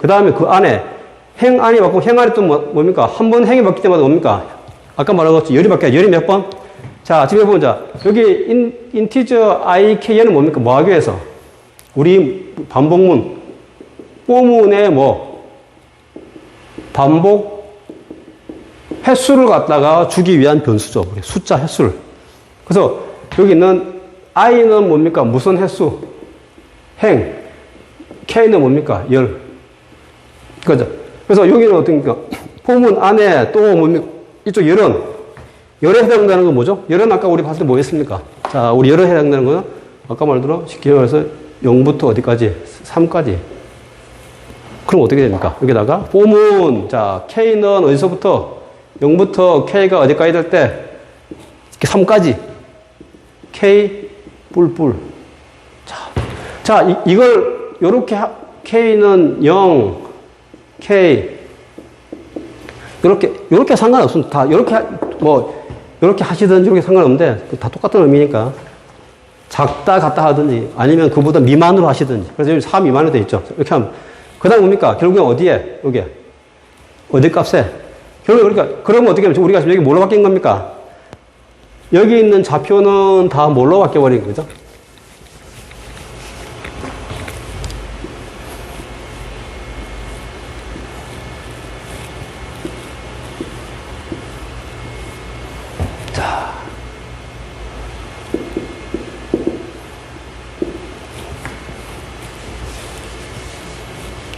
그 다음에 그 안에 행 안이 바꾸고 행 안이 또 뭡니까? 한 번 행이 바뀔 때마다 뭡니까? 아까 말한 것처럼 열이 바뀌어요. 열이 몇 번? 자, 지금 해보면 자, 여기 인티저 i, k는 뭡니까? 뭐 하기 위해서? 우리 반복문, 뽀문의 뭐, 반복 횟수를 갖다가 주기 위한 변수죠. 우리 숫자 횟수를. 그래서 여기 있는 i는 뭡니까? 무슨 횟수? 행. k는 뭡니까? 열. 그죠? 그래서 여기는 어떻습니까? 포문 안에 또 뭡니까? 이쪽 열은, 열에 해당되는 건 뭐죠? 열은 아까 우리 봤을 때 뭐 했습니까? 자, 우리 열에 해당되는 거는 아까 말대로 쉽게 말해서 0부터 어디까지? 3까지. 그럼 어떻게 됩니까? 여기다가 포문, 자, k는 어디서부터? 0부터 k가 어디까지 될 때? 3까지. k 뿔뿔. 자, 이걸 요렇게 k는 0, k 요렇게 상관없습니다. 다 요렇게 요렇게 하시든지 요렇게 상관없는데 다 똑같은 의미니까 작다 같다 하든지 아니면 그보다 미만으로 하시든지. 그래서 여기 4 미만으로 돼 있죠. 이렇게 하면 그다음 뭡니까? 결국엔 어디에? 여기에. 어디 값에? 결국 그러니까 그러면 어떻게 하면 우리가 여기 뭘로 바뀐 겁니까? 여기 있는 좌표는 다 뭘로 바뀌어 버린 거죠?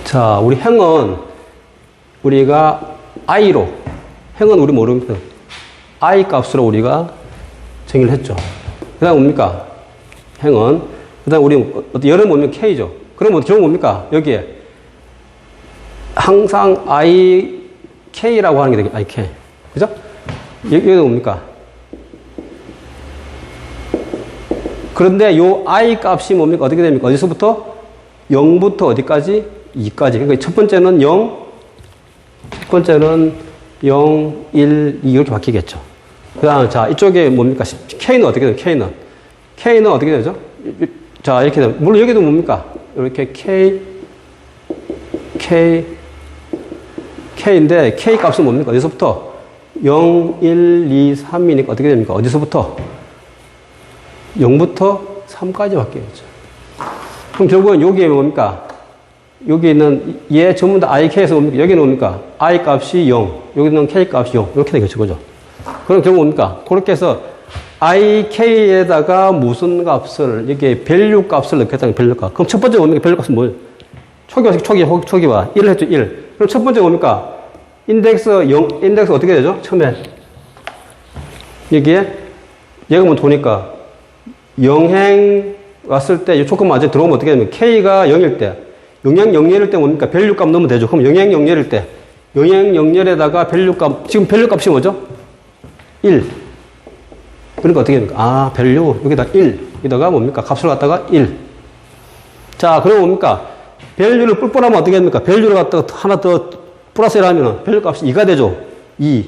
자, 우리 행은 우리가 i로, 행은 우리 모릅니다. i 값으로 우리가 정의를 했죠. 그 다음 뭡니까? 행은. 그 다음 우리, 열은 뭡니까? k죠. 그럼 결국 뭡니까? 여기에. 항상 ik라고 하는 게 되겠죠. ik. 그죠? 여기도 뭡니까? 그런데 요 i 값이 뭡니까? 어떻게 됩니까? 어디서부터? 0부터 어디까지? 2까지. 그러니까 첫 번째는 0, 첫 번째는 0, 1, 2 이렇게 바뀌겠죠. 그 다음, 자, 이쪽에 뭡니까? K는 어떻게 돼요? K는 어떻게 되죠? 자, 이렇게 되면, 물론 여기도 뭡니까? 이렇게 K인데, K 값은 뭡니까? 어디서부터? 0, 1, 2, 3이니까 어떻게 됩니까? 어디서부터? 0부터 3까지 바뀌겠죠. 그럼 결국은 여기에 뭡니까? 여기 있는 얘 전부 다 ik에서 뭡니까? 여기는 뭡니까? i 값이 0, 여기는 k 값이 0 이렇게 되겠죠, 그죠? 그럼 결국 뭡니까? 그렇게 해서 ik에다가 무슨 값을 여기에 밸류 값을 넣겠다는 밸류 값. 그럼 첫 번째 뭡니까? 밸류 값은 뭐예요? 초기화 1을 했죠, 1. 그럼 첫 번째 뭡니까? 인덱스 어떻게 되죠? 처음에 여기에 얘가 뭐 도니까 0행 왔을 때 이 조건 맞아 들어오면 어떻게 되면 k가 0일 때 영행 0열일 때 뭡니까? 밸류 값 넣으면 되죠. 그럼 영행 0열일 때 영행 0열에다가 밸류 값, 지금 밸류 값이 뭐죠? 1. 그러니까 어떻게 됩니까? 아, 밸류 여기다 1. 여기다가 뭡니까? 값을 갖다가 1. 자, 그러면 뭡니까? 밸류를 뿔뿔하면 어떻게 됩니까? 밸류를 갖다가 하나 더 플러스 1 하면 밸류 값이 2가 되죠. 2.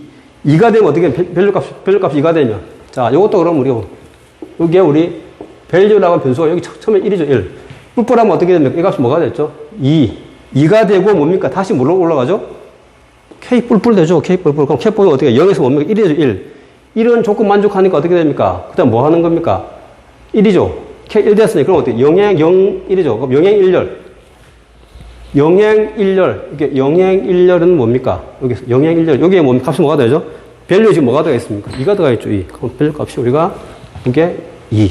2가 되면 어떻게 밸류 값이 2가 되면. 자, 요것도 그럼 우리가 여기에 우리 밸류라고 하는 변수가 여기 처음에 1이죠. 1. 뿔뿔하면 어떻게 됩니까? 이 값이 뭐가 됐죠? 2. 2가 되고 뭡니까? 다시 뭘로 올라가죠? K 뿔뿔 되죠? K 뿔뿔. 그럼 K 뿔뿔은 어떻게 0에서 뭡니까? 1이죠. 1. 1은 조건 만족하니까 어떻게 됩니까? 그 다음 뭐 하는 겁니까? 1이죠. K 1 됐으니 그럼 어떻게? 영행 0, 1이죠. 그럼 영행 1열. 영행 1열. 이게 영행 1열은 뭡니까? 여기서 영행 1열. 여기에 값이 뭐가 되죠? 밸류 지금 뭐가 들어있습니까? 2가 들어가있죠. 2. 그럼 밸류 값이 우리가 이게 2.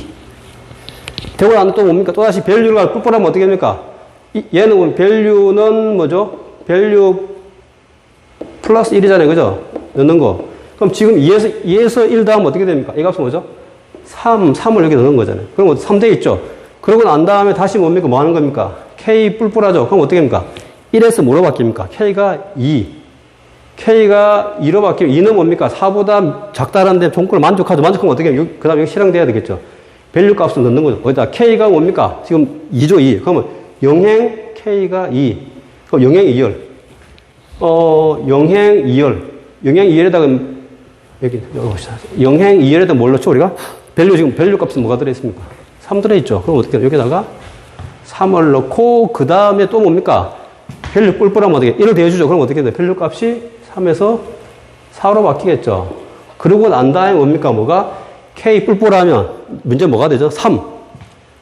되고 나면 또 뭡니까? 또다시 밸류가 뿔뿔하면 어떻게 됩니까? 얘는 밸류는 뭐죠? 밸류 플러스 1이잖아요. 그죠? 넣는 거. 그럼 지금 2에서 1 더하면 어떻게 됩니까? 이 값은 뭐죠? 3을 여기 넣는 거잖아요. 그럼 3 돼 있죠? 그러고 난 다음에 다시 뭡니까? 뭐 하는 겁니까? K 뿔뿔하죠? 그럼 어떻게 됩니까? 1에서 뭐로 바뀝니까? K가 2. K가 2로 바뀌면 2는 뭡니까? 4보다 작다라는데 조건을 만족하죠. 만족하면 어떻게 해요? 그 다음에 실행돼야 되겠죠. 밸류 값을 넣는 거죠. 거기다 K가 뭡니까? 지금 2죠, 2. 그러면 영행 K가 2. 그럼 영행 2열. 영행 2열. 영행 2열에다가, 여기 봅시다. 영행 2열에다 뭘 넣죠, 우리가? 지금 밸류 값은 뭐가 들어있습니까? 3 들어있죠. 그럼 어떻게 해요? 여기다가 3을 넣고, 그 다음에 또 뭡니까? 밸류 뿔뿔하면 어떻게, 1을 대해주죠. 그럼 어떻게 돼? 밸류 값이 3에서 4로 바뀌겠죠. 그러고 난 다음에 뭡니까? 뭐가? K 뿔뿔하면, 문제 뭐가 되죠? 3.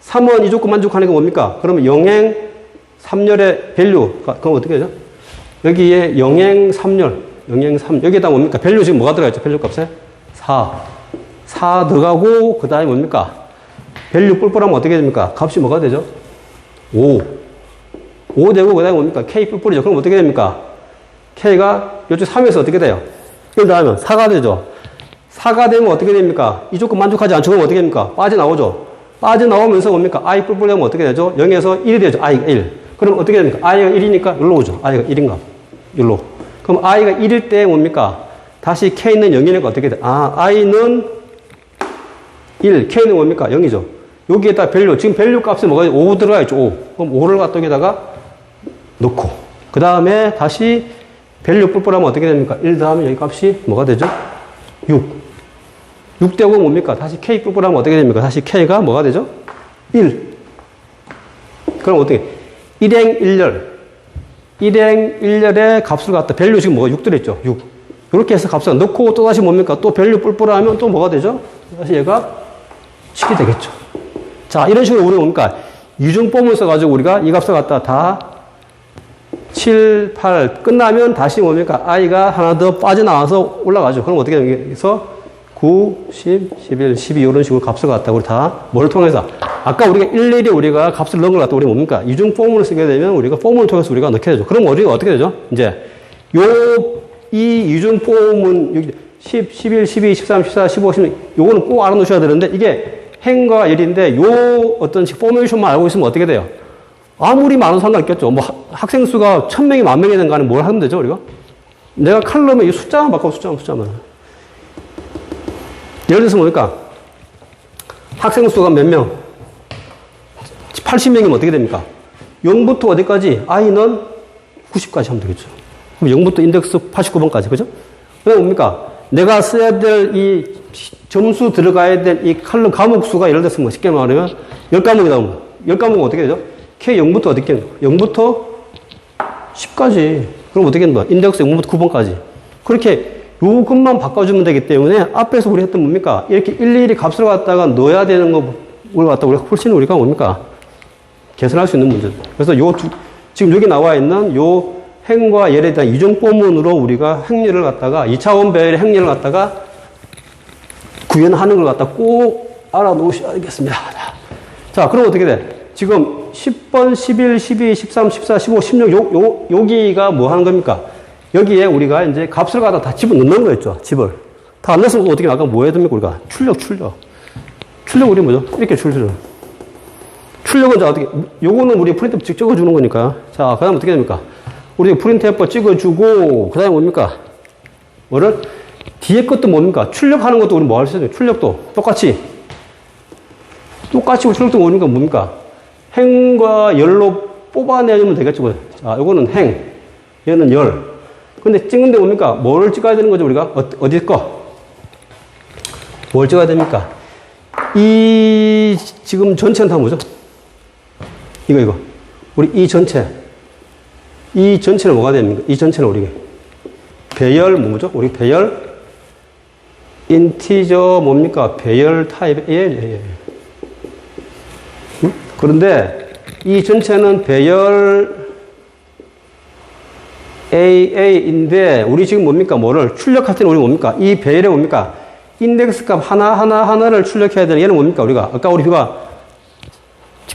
3은 이 조건 만족하는 게 뭡니까? 그러면 영행 3열의 밸류, 그럼 어떻게 되죠? 여기에 영행 3열, 영행 3, 여기에다 뭡니까? 밸류 지금 뭐가 들어가 있죠? 밸류 값에? 4 들어가고, 그 다음에 뭡니까? 밸류 뿔뿔하면 어떻게 됩니까? 값이 뭐가 되죠? 5 되고, 그 다음에 뭡니까? K 뿔뿔이죠. 그럼 어떻게 됩니까? K가 이쪽 3에서 어떻게 돼요? 이걸 더하면 4가 되죠. 4가 되면 어떻게 됩니까? 이 조건 만족하지 않죠? 그럼 어떻게 됩니까? 빠져나오죠. 빠져나오면서 뭡니까? I 뿔뿔 되면 어떻게 되죠? 0에서 1이 되죠. I가 1. 그럼 어떻게 됩니까? I가 1이니까 여기로 오죠. I가 1인가? 여기로. 그럼 I가 1일 때 뭡니까? 다시 K는 0이니까 어떻게 돼? I는 1, K는 뭡니까? 0이죠. 여기에다 밸류, 지금 밸류 값이 뭐가 5 들어가 있죠. 5. 그럼 5를 갖다 여기다가 넣고, 그 다음에 다시 밸류 뿔뿔하면 어떻게 됩니까? 1 더하면 여기 값이 뭐가 되죠? 6 되고 뭡니까? 다시 K 뿔뿔하면 어떻게 됩니까? 다시 K가 뭐가 되죠? 1. 그럼 어떻게? 1행 1열의 값을 갖다 밸류 지금 뭐가 6 들어있죠? 6. 이렇게 해서 값을 넣고 또 다시 뭡니까? 또 밸류 뿔뿔하면 또 뭐가 되죠? 다시 얘가 7이 되겠죠. 자, 이런 식으로 우리가 뭡니까? 이중법을 써가지고 우리가 이 값을 갖다 다 7, 8 끝나면 다시 뭡니까? I가 하나 더 빠져나와서 올라가죠. 그럼 어떻게 되면 여기서 9, 10, 11, 12 이런 식으로 값을 갖다 우리 다 뭘 통해서 아까 우리가 일일이 우리가 값을 넣은 걸 갖다 우리 뭡니까? 이중 포물을 쓰게 되면 우리가 포물을 통해서 우리가 넣게 되죠. 그럼 우리가 어떻게 되죠? 이제 이 이중 포문 10, 11, 12, 13, 14, 15, 16 요거는 꼭 알아놓으셔야 되는데 이게 행과 열인데 요 어떤 포메이션만 알고 있으면 어떻게 돼요? 아무리 많은 상관없겠죠. 뭐 학생 수가 1000명이 10,000명이 된 간에 뭘 하면 되죠, 우리가? 내가 칼럼에 이 숫자만 바꿔, 숫자만. 예를 들어서 뭡니까? 학생 수가 몇 명? 80명이면 어떻게 됩니까? 0부터 어디까지? I는 90까지 하면 되겠죠. 그럼 0부터 인덱스 89번까지, 그죠? 그다음에 뭡니까? 내가 써야 될 이 점수 들어가야 될 이 칼럼 과목 수가 예를 들어서 뭐 쉽게 말하면 10과목이 나오면 10과목은 어떻게 되죠? K 0부터 어떻게 되죠? 0부터 10까지. 그럼 어떻게 되는 거야? 인덱스 0부터 9번까지. 그렇게 요것만 바꿔주면 되기 때문에 앞에서 우리 했던 뭡니까? 이렇게 일일이 값을 갖다가 넣어야 되는 걸 갖다가 우리가 훨씬 우리가 뭡니까? 계산할 수 있는 문제. 그래서 지금 여기 나와 있는 요 행과 열에 대한 이중포문으로 우리가 행렬을 갖다가 2차원 배열의 행렬을 갖다가 구현하는 걸 갖다 꼭 알아놓으셔야겠습니다. 자, 그럼 어떻게 돼? 지금 10번, 11, 12, 13, 14, 15, 16 여기가 뭐 하는 겁니까? 여기에 우리가 이제 값을 갖다 다 집어넣는 거였죠. 집을. 다 안 넣었으면 어떻게 아까 뭐 해야 됩니까? 우리가 출력. 출력 우리 뭐죠? 이렇게 출력은 자 어떻게, 요거는 우리 프린트업 직접 찍어주는 거니까. 자, 그 다음 어떻게 됩니까? 우리 프린트업 찍어주고, 그 다음에 뭡니까? 뭐를? 뒤에 것도 뭡니까? 출력하는 것도 우리 뭐 할 수 있어요? 출력도 똑같이 출력도 뭡니까? 행과 열로 뽑아내면 되겠죠. 자, 요거는 행, 얘는 열. 근데 찍는데 뭡니까? 뭘 찍어야 되는 거죠, 우리가? 어디 거? 뭘 찍어야 됩니까? 이, 지금 전체는 다 뭐죠? 이거. 우리 이 전체는 뭐가 됩니까? 이 전체는 우리 배열, 뭐죠? 우리 배열, 인티저 뭡니까? 배열 타입, 예. 응? 그런데 이 전체는 배열 AA인데, 우리 지금 뭡니까? 뭐를 출력할 때는 우리 뭡니까? 이 배열에 뭡니까? 인덱스 값 하나를 출력해야 되는 얘는 뭡니까? 우리가, 아까 우리가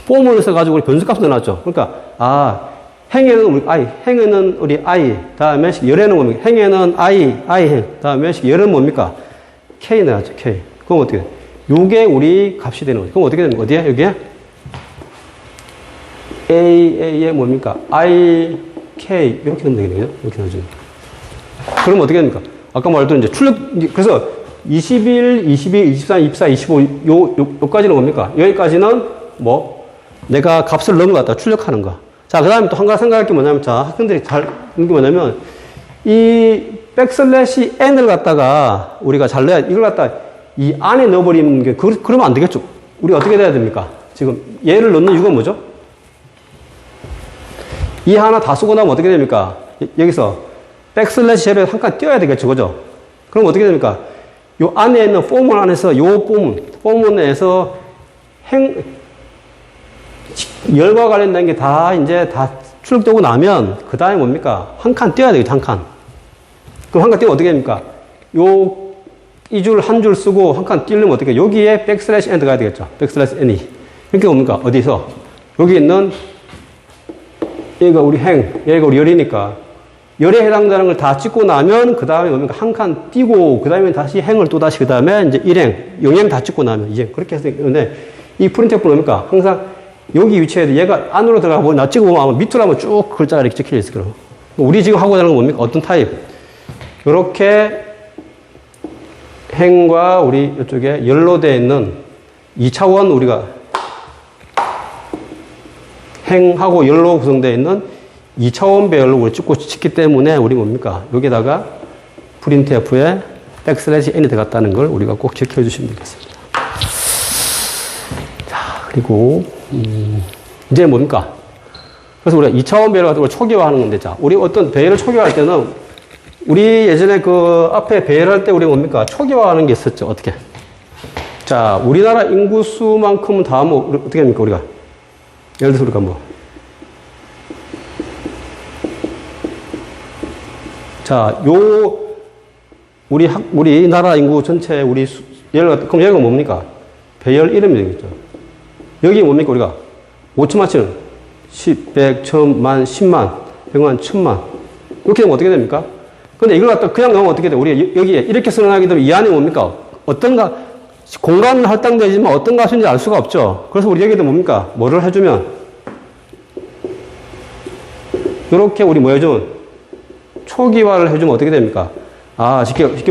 폼을 써가지고 우리 변수 값을 넣어놨죠. 그러니까, 행에는 우리 I, 행에는 우리 I, 다음에 열에는 뭡니까? 행에는 I 행, 다음에 열은 뭡니까? K 넣어놨죠, K. 그럼 어떻게 돼? 요게 우리 값이 되는 거죠. 그럼 어떻게 됩니까? 어디에? 여기에? A에 뭡니까? I, K. 이렇게 넣으면 되겠네요. 이렇게 넣어주면. 그럼 어떻게 됩니까? 아까 말했던 이제 출력, 그래서 21, 22, 23, 24, 25, 요까지는 뭡니까? 여기까지는 뭐, 내가 값을 넣은 것 같다. 출력하는 거. 자, 그 다음에 또 한 가지 생각할 게 뭐냐면, 자, 학생들이 잘 하는 게 뭐냐면, 이 백슬래시 n을 갖다가 우리가 잘 넣어야, 이걸 갖다 이 안에 넣어버리는 게, 그러면 안 되겠죠. 우리 어떻게 돼야 됩니까? 지금 얘를 넣는 이유가 뭐죠? 이 하나 다 쓰고 나면 어떻게 됩니까? 여기서 백슬래시 제로에 한 칸 띄어야 되겠죠. 그죠? 그럼 어떻게 됩니까? 요 안에 있는 포문 안에서 요 포문에서 열과 관련된 게 다 이제 다 출력되고 나면 그 다음에 뭡니까? 한 칸 띄어야 되겠죠. 한 칸. 그럼 한 칸 띄면 어떻게 됩니까? 이 줄 한 줄 쓰고 한 칸 띄려면 어떻게 해요? 여기에 백슬래시 n 들어가야 되겠죠. 백슬래시 n이. 이렇게 뭡니까? 어디서? 여기 있는 얘가 우리 얘가 우리 열이니까 열에 해당되는 걸 다 찍고 나면 그 다음에 뭡니까? 한 칸 띄고 그 다음에 다시 행을 또 다시 그 다음에 이제 영행 다 찍고 나면 이제 그렇게 해서 있는데 이 프린트F 뭡니까? 항상 여기 위치에 얘가 안으로 들어가고 나 찍어보면 아마 밑으로 하면 쭉 글자가 이렇게 찍혀 있을 거예요. 우리 지금 하고자 하는 건 뭡니까? 어떤 타입? 이렇게 행과 우리 이쪽에 열로 되어 있는 2차원 우리가 행하고 열로 구성되어 있는 2차원 배열로 우리 찍기 때문에 우리 뭡니까? 여기다가 printf에 백슬래시 n이 들어갔다는 걸 우리가 꼭 지켜주시면 되겠습니다. 자, 그리고 이제 뭡니까? 그래서 우리가 2차원 배열을 가지고 초기화하는 건데, 자, 우리 어떤 배열을 초기화할 때는 우리 예전에 그 앞에 배열할 때 우리 뭡니까? 초기화하는 게 있었죠. 어떻게? 자, 우리나라 인구수만큼은 다 뭐 어떻게 합니까? 우리가 예를 들어서 우리가 뭐 자, 우리 나라 인구 전체 그럼 여기가 뭡니까? 배열 이름이 되겠죠. 여기 뭡니까? 우리가 5천만치는 10, 100, 1000만, 10만, 100만, 1000만. 이렇게 되면 어떻게 됩니까? 근데 이걸 갖다 그냥 넣으면 어떻게 돼? 우리 여기에 이렇게 선언하게 되면 이 안에 뭡니까? 공간은 할당되지만 어떤 값인지 알 수가 없죠. 그래서 우리 여기도 뭡니까? 뭐를 해주면, 이렇게 우리 뭐 해주면, 초기화를 해주면 어떻게 됩니까? 쉽게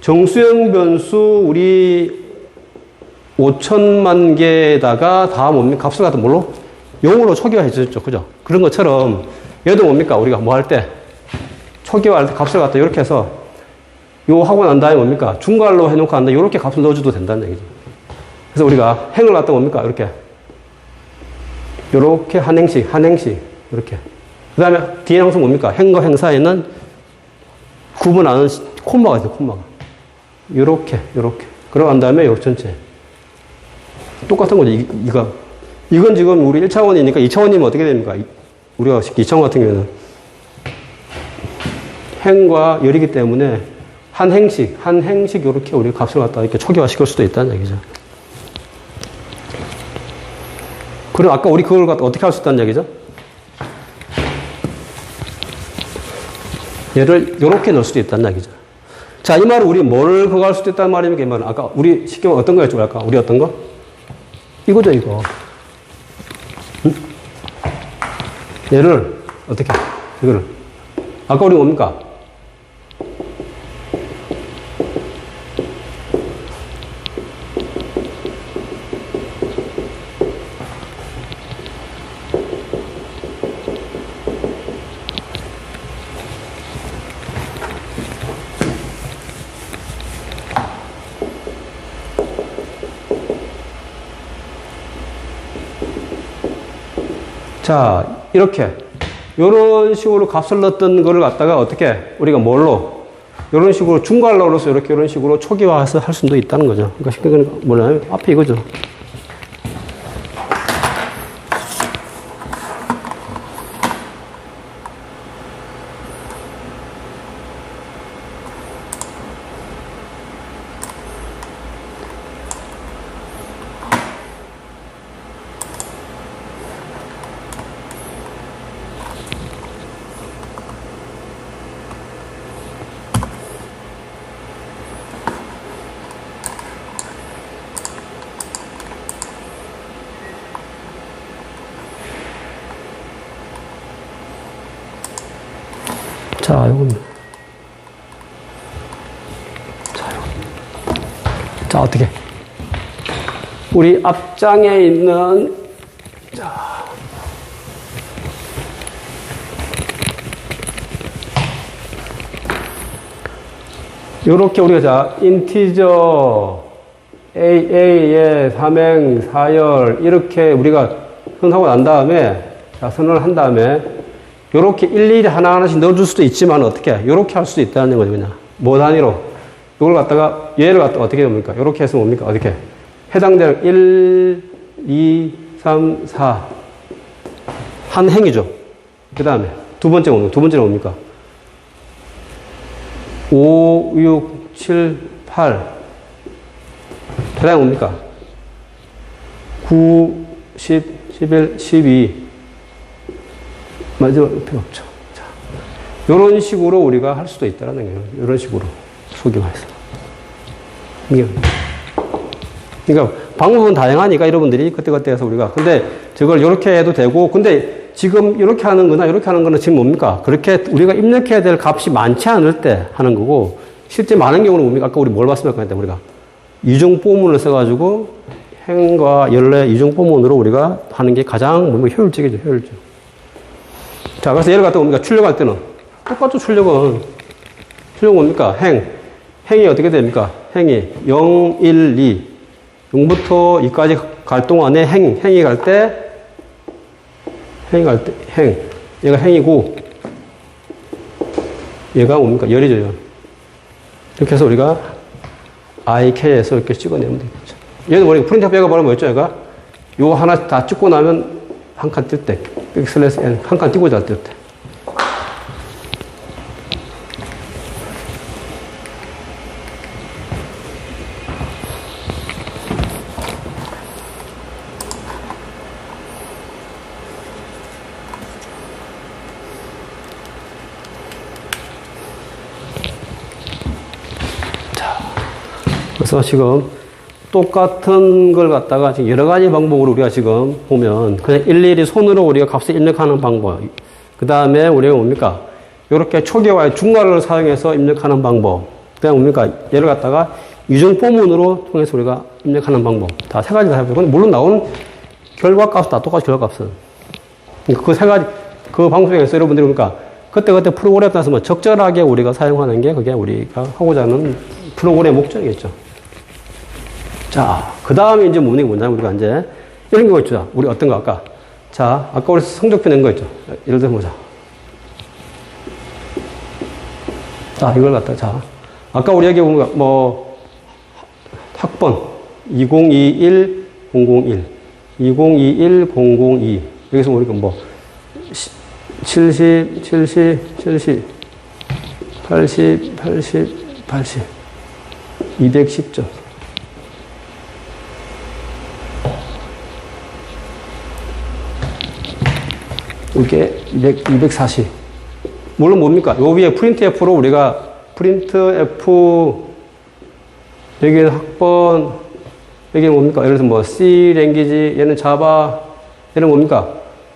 정수형 변수 우리 5천만 개에다가 다 뭡니까? 값을 갖다 뭘로? 0으로 초기화 해주셨죠. 그죠? 그런 것처럼 얘도 뭡니까? 우리가 뭐 할 때? 초기화할 때 값을 갖다 이렇게 해서 요 하고 난 다음에 뭡니까? 중괄로 해놓고 한 다음에 이렇게 값을 넣어줘도 된다는 얘기죠. 그래서 우리가 행을 갖다 뭡니까? 이렇게 한 행씩, 이렇게. 그 다음에 뒤에 항상 뭡니까? 행과 행사에는 구분하는 콤마가 있어요, 콤마가. 요렇게. 그러고 다음에 요 전체. 똑같은 거죠, 이건 지금 우리 1차원이니까 2차원이면 어떻게 됩니까? 우리가 2차원 같은 경우에는 행과 열이기 때문에 한 행씩 요렇게 우리 값을 갖다 이렇게 초기화 시킬 수도 있다는 얘기죠. 그리고 아까 우리 그걸 갖다 어떻게 할 수 있다는 얘기죠? 얘를 요렇게 넣을 수도 있다는 얘기죠. 자, 이 말은 우리 뭘 그거 할 수도 있다는 말입니까? 이 말은 아까 우리 쉽게 말하면 어떤 거였죠? 아까 우리 어떤 거? 이거죠, 이거. 응? 얘를 어떻게? 이거를 아까 우리 뭡니까? 자, 이렇게 이런 식으로 값을 넣었던 거를 갖다가 어떻게 우리가 뭘로 이런 식으로 중괄로로서 이렇게 이런 식으로 초기화해서 할 수도 있다는 거죠. 그러니까 쉽게 뭐냐면 앞에 이거죠. 자, 요건. 자, 어떻게? 우리 앞장에 있는, 자. 요렇게 우리가 자, 인티저, AA에 삼행, 사열, 이렇게 우리가 선하고 난 다음에, 자, 선언을 한 다음에, 요렇게 일일이 하나하나씩 넣어줄 수도 있지만 어떻게, 요렇게 할 수도 있다는 거죠, 그냥. 뭐 단위로. 이걸 갖다가, 얘를 갖다가 어떻게 됩니까? 요렇게 해서 뭡니까? 어떻게? 해당될 1, 2, 3, 4. 한 행이죠. 그 다음에 두 번째는 뭡니까? 5, 6, 7, 8. 그 다음에 뭡니까? 9, 10, 11, 12. 마지막 필요 없죠. 자, 요런 식으로 우리가 할 수도 있다는 거예요. 요런 식으로 소규모해서. 그러니까 방법은 다양하니까 여러분들이 그때그때 해서 우리가. 근데 저걸 요렇게 해도 되고, 근데 지금 이렇게 하는 거나 이렇게 하는 거는 지금 뭡니까? 그렇게 우리가 입력해야 될 값이 많지 않을 때 하는 거고, 실제 많은 경우는 뭡니까? 아까 우리 뭘 봤습니까? 우리가 이중 포문을 써가지고 행과 연례 이중 포문으로 우리가 하는 게 가장 뭡니까? 효율적이죠, 효율적. 자, 그래서 예를 갖다 뭡니까? 출력할 때는 똑같죠, 출력은. 출력 뭡니까? 행이 어떻게 됩니까? 행이 0, 1, 2. 0부터 2까지 갈 동안에 행이 갈 때, 얘가 행이고, 얘가 뭡니까? 열이죠, 열. 이렇게 해서 우리가 IK에서 이렇게 찍어내면 되겠죠. 얘는 우리 프린터 배가 바로 뭐였죠, 얘가? 요 하나 다 찍고 나면 한 칸 뜰 때, 슬래시 N, 한 칸 띄고 잘 뜰 때. 그래서 지금 똑같은 걸 갖다가 지금 여러 가지 방법으로 우리가 지금 보면 그냥 일일이 손으로 우리가 값을 입력하는 방법. 그 다음에 우리가 뭡니까? 이렇게 초기화의 중괄호를 사용해서 입력하는 방법. 그 다음에 뭡니까? 얘를 갖다가 이중 포문으로 통해서 우리가 입력하는 방법. 다 세 가지 다 해보죠. 근데 물론 나오는 결과값은 다 똑같이 결과값은. 그 세 가지, 그 방법 중에서 여러분들이 그러니까 그때그때 프로그램에 따라서 뭐 적절하게 우리가 사용하는 게 그게 우리가 하고자 하는 프로그램의 목적이겠죠. 자, 그 다음에 이제 뭐냐면 우리가 이제 이런 거 있죠. 우리 어떤 거 아까. 자, 아까 우리 성적표 낸 거 있죠. 예를 들어 보자. 자, 이걸 갖다, 자. 아까 우리 여기 보면 뭐, 학번 2021 001, 2021 002. 여기서 우리가 뭐, 70, 70, 70, 80, 80, 80, 210점. 이게 240. 물론 뭡니까? 요 위에 printf로 우리가 printf, 여기는 학번, 여기는 뭡니까? 예를 들어서 뭐 C 랭귀지, 얘는 자바, 얘는 뭡니까?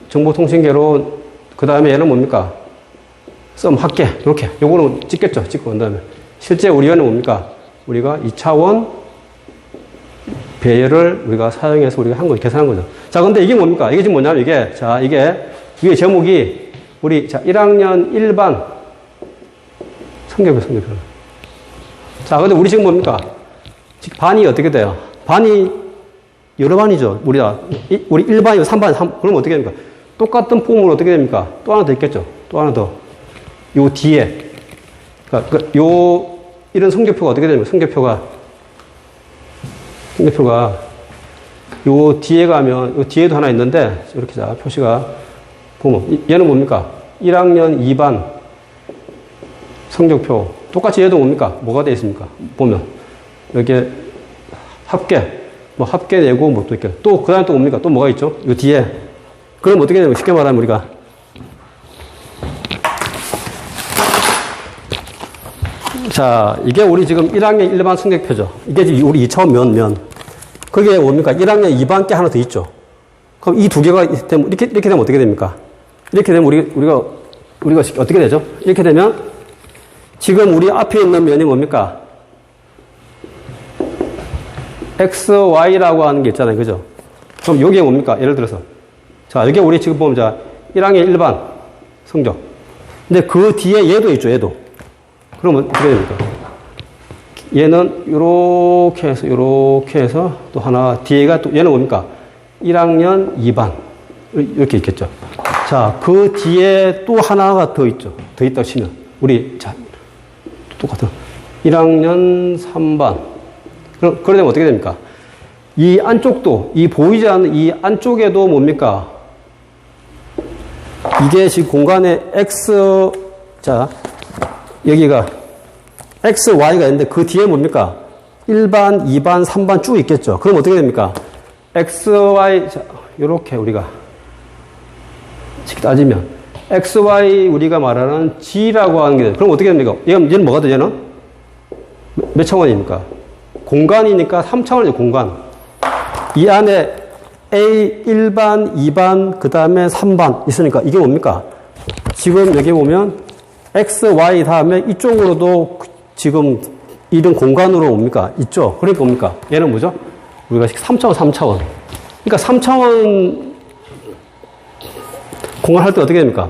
정보통신개론, 그 다음에 얘는 뭡니까? 썸, 합계, 이렇게. 요거는 찍겠죠? 찍고, 그 다음에. 실제 우리 얘는 뭡니까? 우리가 2차원 배열을 우리가 사용해서 우리가 한 거, 계산한 거죠. 자, 근데 이게 뭡니까? 이게 지금 뭐냐면 이게, 자, 이게, 위에 제목이 우리, 자, 1학년 1반 성격표. 자, 근데 우리 지금 뭡니까? 반이 어떻게 돼요? 반이 여러 반이죠. 우리 1반이고 3반, 그러면 어떻게 됩니까? 똑같은 폼으로 어떻게 됩니까? 또 하나 더 있겠죠. 또 하나 더. 요 뒤에. 그러니까 이런 성적표가 어떻게 됩니까? 성적표가 요 뒤에 가면, 요 뒤에도 하나 있는데, 이렇게 자, 표시가 보면, 얘는 뭡니까? 1학년 2반 성적표. 똑같이 얘도 뭡니까? 뭐가 되어 있습니까? 보면. 이렇게 합계. 뭐 합계 내고 뭐 또 이렇게. 또, 그 다음에 또 뭡니까? 또 뭐가 있죠? 요 뒤에. 그럼 어떻게 되냐면 쉽게 말하면 우리가 자, 이게 우리 지금 1학년 1반 성적표죠. 이게 우리 2차원 면. 그게 뭡니까? 1학년 2반 게 하나 더 있죠. 그럼 이 두 개가 되면 이렇게 되면 어떻게 됩니까? 이렇게 되면 우리가 어떻게 되죠? 이렇게 되면 지금 우리 앞에 있는 면이 뭡니까? X, Y라고 하는 게 있잖아요. 그죠? 그럼 여기에 뭡니까? 예를 들어서. 자, 여기 우리 지금 보면 자, 1학년 1반 성적. 근데 그 뒤에 얘도 있죠, 얘도. 그러면 어떻게 됩니까? 얘는 요렇게 해서 또 하나, 뒤에가 또, 얘는 뭡니까? 1학년 2반. 이렇게 있겠죠. 자, 그 뒤에 또 하나가 더 있죠. 더 있다고 치면. 우리, 자, 똑같은. 1학년 3반. 그러면 어떻게 됩니까? 이 안쪽도, 이 보이지 않는 이 안쪽에도 뭡니까? 이게 지금 공간에 X, 자, 여기가 X, Y가 있는데 그 뒤에 뭡니까? 1반, 2반, 3반 쭉 있겠죠. 그럼 어떻게 됩니까? X, Y, 자, 요렇게 우리가 따지면 X, Y 우리가 말하는 G라고 하는 게 돼요. 그럼 어떻게 됩니까? 얘는 뭐가 돼, 얘는? 몇 차원입니까? 공간이니까 3차원이죠, 공간. 이 안에 A 1반, 2반, 그 다음에 3반 있으니까 이게 뭡니까? 지금 여기 보면 X, Y 다음에 이쪽으로도 지금 이런 공간으로 뭡니까? 있죠? 그러니까 뭡니까? 얘는 뭐죠? 우리가 3차원, 3차원. 그러니까 3차원 공간 할 때 어떻게 됩니까?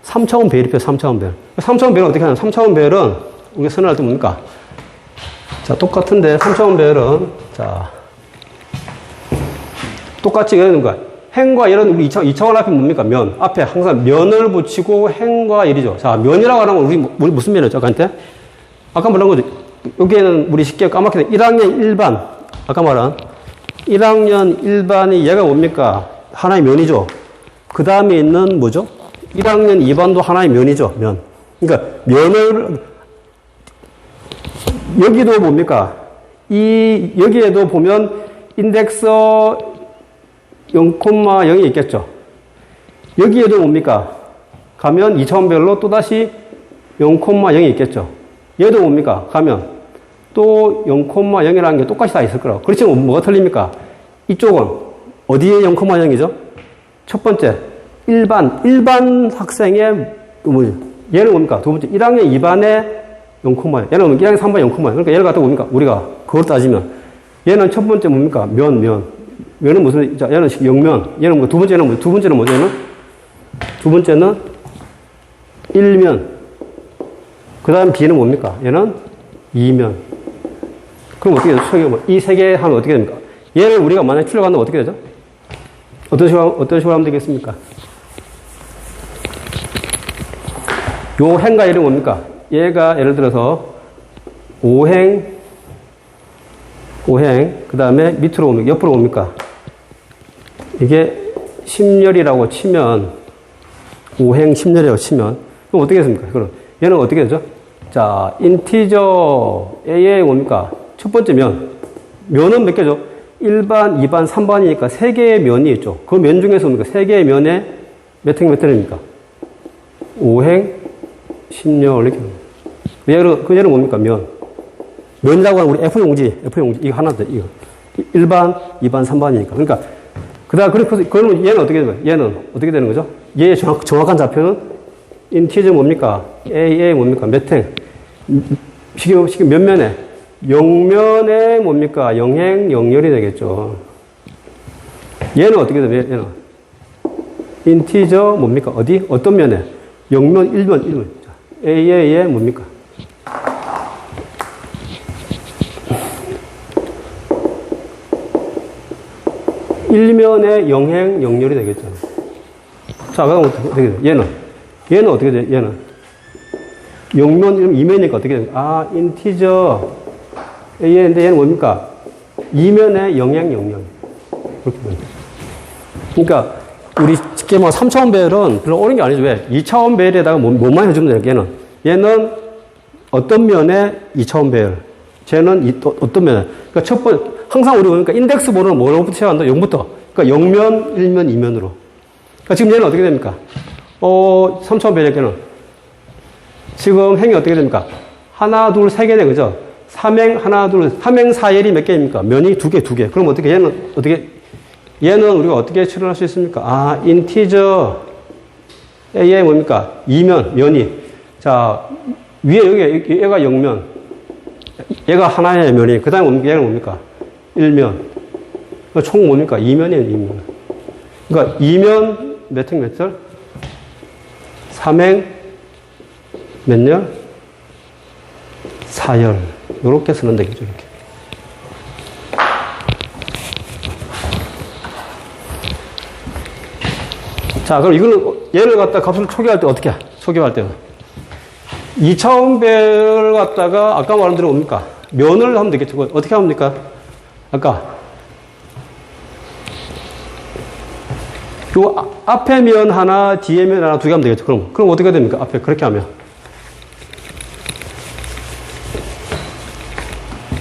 3차원 배열이죠, 3차원 배열. 3차원 배열은 어떻게 하냐? 3차원 배열은 우리가 선언할 때 뭡니까? 자, 똑같은데 3차원 배열은, 자, 똑같이 얘는 뭔가 행과 열은 우리 2차원 앞에 뭡니까? 면. 앞에 항상 면을 붙이고 행과 열이죠. 자, 면이라고 하면 우리 무슨 면이었죠? 아까 말한 거죠. 여기에는 우리 쉽게 까맣게 1학년 1반. 아까 말한 1학년 1반이 얘가 뭡니까? 하나의 면이죠. 그 다음에 있는 뭐죠? 1학년 2반도 하나의 면이죠. 면. 그러니까 면을 여기도 뭡니까? 여기에도 보면 인덱스 0,0이 있겠죠. 여기에도 뭡니까? 가면 2차원별로 또다시 0,0이 있겠죠. 얘도 뭡니까? 가면 또 0,0이라는 게 똑같이 다 있을 거라고. 그렇지만 뭐가 틀립니까? 이쪽은 어디에 0,0이죠? 첫 번째, 일반 학생의, 얘는 뭡니까? 두 번째, 1학년 2반에 0,0. 얘는 1학년 3반에 0,0. 그러니까 얘를 갖다 뭡니까? 우리가 그걸 따지면. 얘는 첫 번째 뭡니까? 면은 무슨, 자, 얘는 영면. 얘는 뭐, 두 번째는 뭐죠? 얘는? 두 번째는 일면. 그 다음 B는 뭡니까? 얘는 이면. 그럼 어떻게 되죠? 이 세 개 하면 어떻게 됩니까? 얘를 우리가 만약에 출력한다면 어떻게 되죠? 어떤 식으로 하면 되겠습니까? 요 행과 열은 뭡니까? 얘가 예를 들어서 5행, 그 다음에 밑으로 옵니까? 옆으로 옵니까? 이게 10열이라고 치면, 5행 10열이라고 치면, 그럼 어떻게 됐습니까? 그럼 얘는 어떻게 되죠? 자, 인티저 A에 뭡니까? 첫 번째 면은 몇 개죠? 1반, 2반, 3반이니까 3개의 면이 있죠. 그 면 중에서 뭡니까? 3개의 면에 몇 행 몇 헬입니까? 5행, 10열, 이렇게. 얘는 뭡니까? 면이라고 하는 우리 F용지, 이거 하나인데, 이거. 1반, 2반, 3반이니까. 그러니까, 그러면 얘는 어떻게 되는 거예요? 얘는 어떻게 되는 거죠? 얘의 정확한 좌표는 인티저 뭡니까? A에 뭡니까? 몇 행? 지금 몇 면에? 0면에 뭡니까? 영행, 영열이 되겠죠. 얘는 어떻게 돼요? 얘는? 인티저 뭡니까? 어디? 어떤 면에? 0면, 1면. 자, A에 뭡니까? 일면에 영행, 영열이 되겠죠. 자, 그럼 어떻게 돼요? 얘는 어떻게 돼요? 얘는? 0면, 2면이니까 어떻게 돼요? 아, 인티저 A인데 얘는 뭡니까? 2면에 영행, 영열. 그렇게 됩니다. 그러니까, 우리 쉽게 뭐 3차원 배열은 별로 어려운 게 아니죠. 왜? 2차원 배열에다가 뭐만 해주면 돼요, 얘는 어떤 면에 2차원 배열. 쟤는 어떤 면에. 그러니까 항상 우리 보니까 인덱스 번호는 뭐로부터 시작한다? 0부터. 그러니까 0면, 1면, 2면으로. 그러니까 지금 얘는 어떻게 됩니까? 3차원 배열에는 지금 행이 어떻게 됩니까? 하나, 둘, 세 개네, 그죠? 3행, 하나, 둘, 3행 4열이 몇 개입니까? 면이 2개. 그럼 어떻게, 얘는 우리가 어떻게 추론할 수 있습니까? 아, 인티저 A에 뭡니까? 2면, 면이. 자, 위에 얘가 0면. 얘가 하나의 면이. 그 다음에 얘는 뭡니까? 1면. 총 뭡니까? 2면이에요, 2면. 그러니까 2면 몇 행 몇 절? 3행 몇 열? 4열. 요렇게 쓰는 되겠죠, 이렇게. 자, 그럼 이거는 얘를 갖다 값을 초기화할 때 어떻게 해? 초기화할 때는. 2차원 배를 갖다가 아까 말한 대로 뭡니까? 면을 하면 되겠죠. 어떻게 하면 됩니까? 아까. 요 앞에 면 하나, 뒤에 면 하나, 두 개 하면 되겠죠. 그럼 어떻게 됩니까? 앞에 그렇게 하면.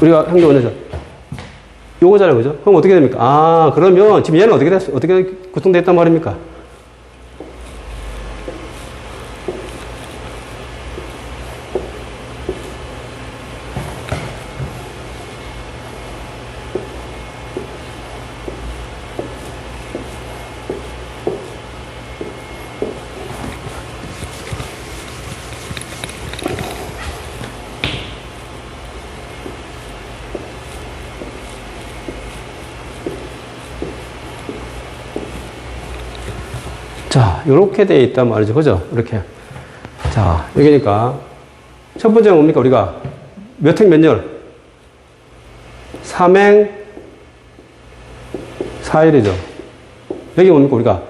우리가 형제 원해서 요거잖아요. 그죠? 그럼 어떻게 됩니까? 아, 그러면 지금 얘는 어떻게 구성됐단 말입니까? 자, 요렇게 되어 있단 말이죠. 그죠? 이렇게. 자, 여기니까. 첫 번째는 뭡니까? 우리가 몇 행 몇 열? 3행 4열이죠. 여기 뭡니까? 우리가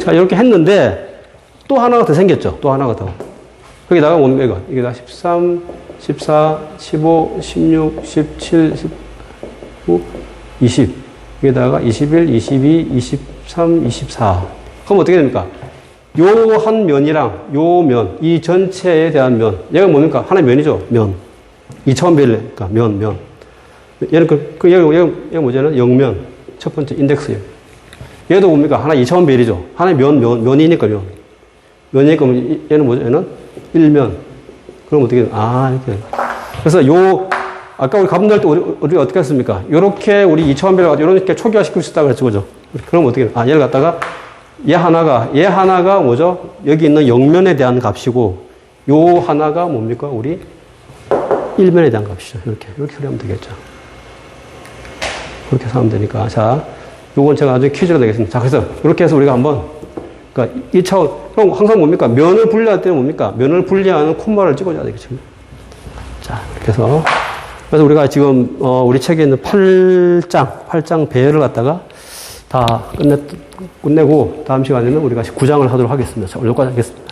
자, 이렇게 했는데 또 하나가 더 생겼죠. 또 하나가 더. 거기다가 뭡니까? 이거. 여기다 13, 14, 15, 16, 17, 19, 20. 여기다가 21, 22, 23, 24. 그럼 어떻게 됩니까? 요 한 면이랑 요 면, 이 전체에 대한 면. 얘가 뭡니까? 하나의 면이죠. 면. 2차원 배열이니까 면. 얘는 얘가 뭐냐면 영면. 첫 번째 인덱스예요. 얘도 뭡니까? 하나 2차원 배열이죠. 하나의 면이니까 면. 면이니까 얘는 뭐죠? 얘는 1면. 그럼 어떻게, 이렇게. 그래서 아까 우리 가분 날 때 우리 어떻게 했습니까? 요렇게 우리 2차원 배열 가지고 이렇게 초기화시킬 수 있다고 그랬죠. 그죠? 그럼 어떻게, 얘를 갖다가 얘 하나가 뭐죠? 여기 있는 영면에 대한 값이고, 요 하나가 뭡니까? 우리 1면에 대한 값이죠. 이렇게 처리하면 되겠죠. 그렇게 해서 하면 되니까. 자, 요건 제가 나중에 퀴즈가 되겠습니다. 자, 그래서 이렇게 해서 우리가 한번, 그러니까 2차원, 그럼 항상 뭡니까? 면을 분리할 때는 뭡니까? 면을 분리하는 콤마를 찍어줘야 되겠죠. 자, 이렇게 해서. 그래서 우리가 지금, 우리 책에 있는 8장 배열을 갖다가 다 끝내고, 다음 시간에는 우리가 9장을 하도록 하겠습니다. 자, 오늘 여기까지 하겠습니다.